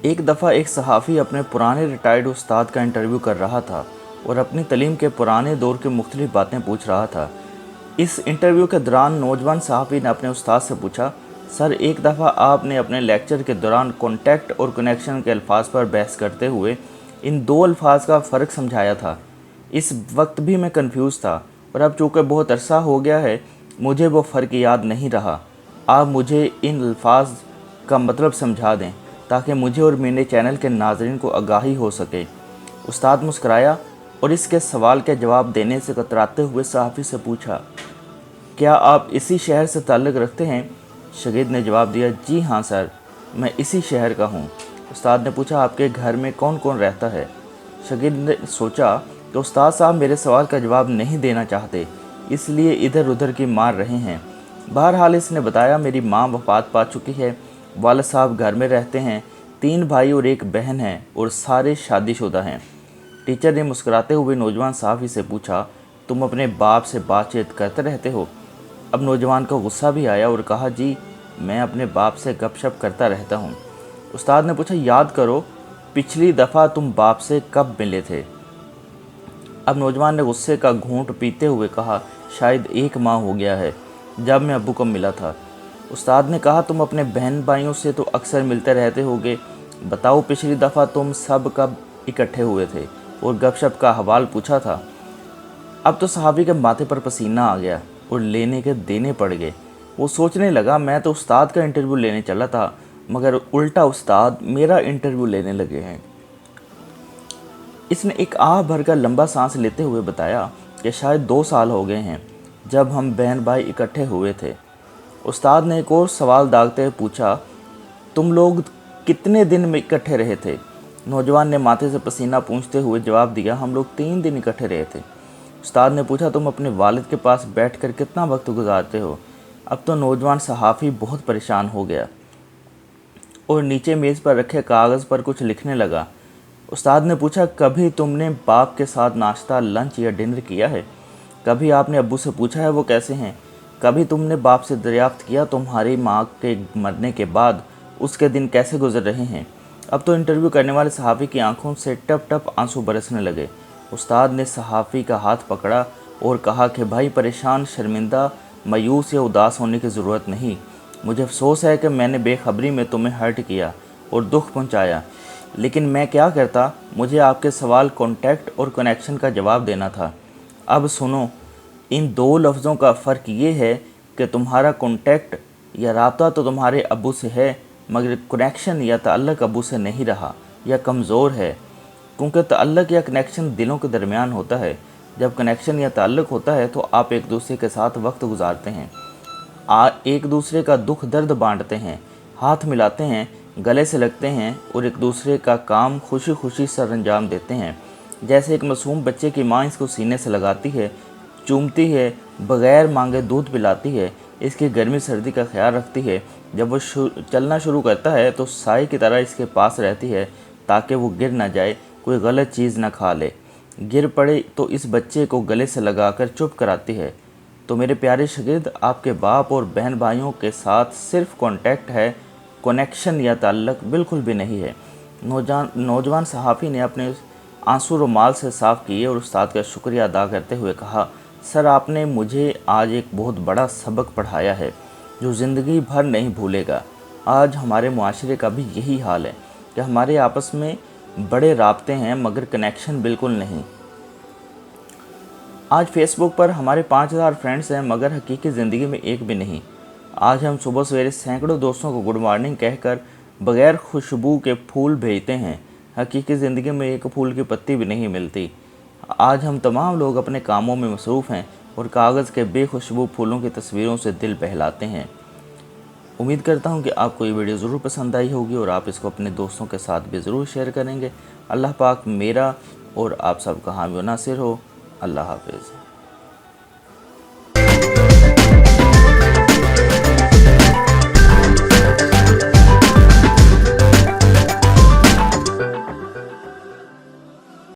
ایک دفعہ ایک صحافی اپنے پرانے ریٹائرڈ استاد کا انٹرویو کر رہا تھا اور اپنی تعلیم کے پرانے دور کی مختلف باتیں پوچھ رہا تھا۔ اس انٹرویو کے دوران نوجوان صحافی نے اپنے استاد سے پوچھا، سر ایک دفعہ آپ نے اپنے لیکچر کے دوران کانٹیکٹ اور کنیکشن کے الفاظ پر بحث کرتے ہوئے ان دو الفاظ کا فرق سمجھایا تھا۔ اس وقت بھی میں کنفیوز تھا اور اب چونکہ بہت عرصہ ہو گیا ہے مجھے وہ فرق یاد نہیں رہا۔ آپ مجھے ان الفاظ کا مطلب سمجھا دیں تاکہ مجھے اور میرے چینل کے ناظرین کو آگاہی ہو سکے۔ استاد مسکرایا اور اس کے سوال کے جواب دینے سے کتراتے ہوئے صحافی سے پوچھا، کیا آپ اسی شہر سے تعلق رکھتے ہیں؟ شاگرد نے جواب دیا، جی ہاں سر، میں اسی شہر کا ہوں۔ استاد نے پوچھا، آپ کے گھر میں کون کون رہتا ہے؟ شاگرد نے سوچا کہ استاد صاحب میرے سوال کا جواب نہیں دینا چاہتے، اس لیے ادھر ادھر کی مار رہے ہیں۔ بہرحال اس نے بتایا، میری ماں وفات پا چکی ہے، والد صاحب گھر میں رہتے ہیں، 3 بھائی اور 1 بہن ہے اور سارے شادی شدہ ہیں۔ ٹیچر نے مسکراتے ہوئے نوجوان صحافی سے پوچھا، تم اپنے باپ سے بات چیت کرتے رہتے ہو؟ اب نوجوان کو غصہ بھی آیا اور کہا، جی میں اپنے باپ سے گپ شپ کرتا رہتا ہوں۔ استاد نے پوچھا، یاد کرو پچھلی دفعہ تم باپ سے کب ملے تھے؟ اب نوجوان نے غصے کا گھونٹ پیتے ہوئے کہا، شاید 1 ماہ ہو گیا ہے، جب میں ابو کو ملا تھا۔ استاد نے کہا، تم اپنے بہن بھائیوں سے تو اکثر ملتے رہتے ہوگے، بتاؤ پچھلی دفعہ تم سب کب اکٹھے ہوئے تھے اور گپ شپ کا حوال پوچھا تھا؟ اب تو صحافی کے ماتھے پر پسینہ آ گیا اور لینے کے دینے پڑ گئے۔ وہ سوچنے لگا، میں تو استاد کا انٹرویو لینے چلا تھا مگر الٹا استاد میرا انٹرویو لینے لگے ہیں۔ اس نے ایک آہ بھر کر لمبا سانس لیتے ہوئے بتایا کہ شاید 2 سال ہو گئے ہیں جب ہم بہن بھائی اکٹھے ہوئے تھے۔ استاد نے ایک اور سوال داغتے ہوئے پوچھا، تم لوگ کتنے دن میں اکٹھے رہے تھے؟ نوجوان نے ماتھے سے پسینہ پونچھتے ہوئے جواب دیا، ہم لوگ 3 دن اکٹھے رہے تھے۔ استاد نے پوچھا، تم اپنے والد کے پاس بیٹھ کر کتنا وقت گزارتے ہو؟ اب تو نوجوان صحافی بہت پریشان ہو گیا اور نیچے میز پر رکھے کاغذ پر کچھ لکھنے لگا۔ استاد نے پوچھا، کبھی تم نے باپ کے ساتھ ناشتہ، لنچ یا ڈنر کیا ہے؟ کبھی آپ نے ابو سے پوچھا ہے وہ کیسے ہیں؟ کبھی تم نے باپ سے دریافت کیا تمہاری ماں کے مرنے کے بعد اس کے دن کیسے گزر رہے ہیں؟ اب تو انٹرویو کرنے والے صحافی کی آنکھوں سے ٹپ ٹپ آنسو برسنے لگے۔ استاد نے صحافی کا ہاتھ پکڑا اور کہا کہ بھائی پریشان، شرمندہ، مایوس یا اداس ہونے کی ضرورت نہیں۔ مجھے افسوس ہے کہ میں نے بے خبری میں تمہیں ہرٹ کیا اور دکھ پہنچایا، لیکن میں کیا کرتا، مجھے آپ کے سوال کانٹیکٹ اور کنیکشن کا جواب دینا تھا۔ اب سنو، ان 2 لفظوں کا فرق یہ ہے کہ تمہارا کانٹیکٹ یا رابطہ تو تمہارے ابو سے ہے مگر کنیکشن یا تعلق ابو سے نہیں رہا یا کمزور ہے، کیونکہ تعلق یا کنیکشن دلوں کے درمیان ہوتا ہے۔ جب کنیکشن یا تعلق ہوتا ہے تو آپ ایک دوسرے کے ساتھ وقت گزارتے ہیں، ایک دوسرے کا دکھ درد بانٹتے ہیں، ہاتھ ملاتے ہیں، گلے سے لگتے ہیں اور ایک دوسرے کا کام خوشی خوشی سر انجام دیتے ہیں۔ جیسے ایک معصوم بچے کی ماں اس کو سینے سے لگاتی ہے، چومتی ہے، بغیر مانگے دودھ پلاتی ہے، اس کی گرمی سردی کا خیال رکھتی ہے، جب وہ چلنا شروع کرتا ہے تو سائے کی طرح اس کے پاس رہتی ہے تاکہ وہ گر نہ جائے، کوئی غلط چیز نہ کھا لے، گر پڑے تو اس بچے کو گلے سے لگا کر چپ کراتی ہے۔ تو میرے پیارے شاگرد، آپ کے باپ اور بہن بھائیوں کے ساتھ صرف کانٹیکٹ ہے، کنیکشن یا تعلق بالکل بھی نہیں ہے۔ نوجوان صحافی نے اپنے آنسو رومال سے صاف کیے اور استاد کا شکریہ ادا کرتے ہوئے کہا، سر آپ نے مجھے آج ایک بہت بڑا سبق پڑھایا ہے جو زندگی بھر نہیں بھولے گا۔ آج ہمارے معاشرے کا بھی یہی حال ہے کہ ہمارے آپس میں بڑے رابطے ہیں مگر کنیکشن بالکل نہیں۔ آج فیس بک پر ہمارے 5000 فرینڈز ہیں مگر حقیقی زندگی میں ایک بھی نہیں۔ آج ہم صبح سویرے سینکڑوں دوستوں کو گڈ مارننگ کہہ کر بغیر خوشبو کے پھول بھیجتے ہیں، حقیقی زندگی میں ایک پھول کی پتی بھی نہیں ملتی۔ آج ہم تمام لوگ اپنے کاموں میں مصروف ہیں اور کاغذ کے بے خوشبو پھولوں کی تصویروں سے دل بہلاتے ہیں۔ امید کرتا ہوں کہ آپ کو یہ ویڈیو ضرور پسند آئی ہوگی اور آپ اس کو اپنے دوستوں کے ساتھ بھی ضرور شیئر کریں گے۔ اللہ پاک میرا اور آپ سب کا حامی و ناصر ہو۔ اللہ حافظ۔